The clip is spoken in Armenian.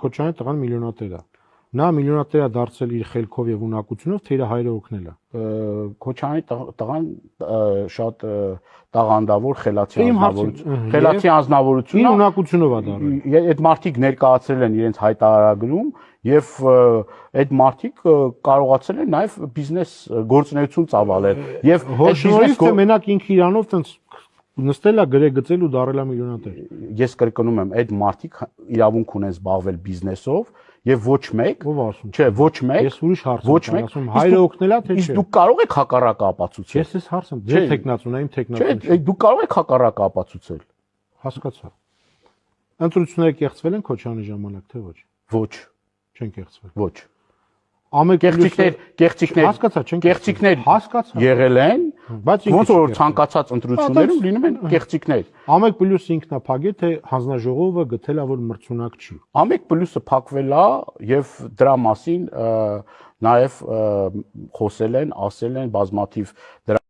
Քոչարյանի տղան միլիոնատեր է։ Նա միլիոնատեր է դարձել իր խելքով եւ ունակությունով, թե իր հայրը օգնել է։ Քոչարյանի տղան շատ տաղանդավոր խելացի անձնավորություն է, ունակությունով է դարձել։ Այդ մարդիկ ներկայացրել են իրենց հայտարարագրում եւ այդ մարդիկ կարողացել են նաեւ բիզնես գործունեություն ծավալել եւ հոշնորհիվ թե մենակ ինքը իրանով տենց նստել է գրե գծել ու դարել է միլիոնատեր։ Ես կրկնում եմ, այդ մարդիկ իրավունք ունեն զբաղվել բիզնեսով եւ ոչ մեկ, չէ, ոչ մեկ, ես ուրիշ հարց եմ ասում, հայրը օգնել է թե չէ։ Իսկ դուք կարող եք հակառակը ապացուցել։ Ես հարց եմ, ձեր տեխնացուն, թեկնածուն։ Չէ, դուք կարող եք հակառակը ապացուցել։ Հասկացա։ Ընտրությունները կեղծվել են Քոչարյանի ժամանակ, թե ոչ։ Ոչ։ Չեն կեղծվել։ Ոչ։ Կեղծիքներ, հասկացա, չեն կեղծիքներ եղել են, բայց ոնց որ ցանկացած ընտրություններում լինում են կեղծիքներ։ Ամեկ պլյուսը ինքն է փակել, թե հանձնաժողովը գտել է, որ մրցունակ չի։ Ամեկ պլյուսը փակվել է եւ դրա մասին նաեւ խոսել են, ասել են բազմաթիվ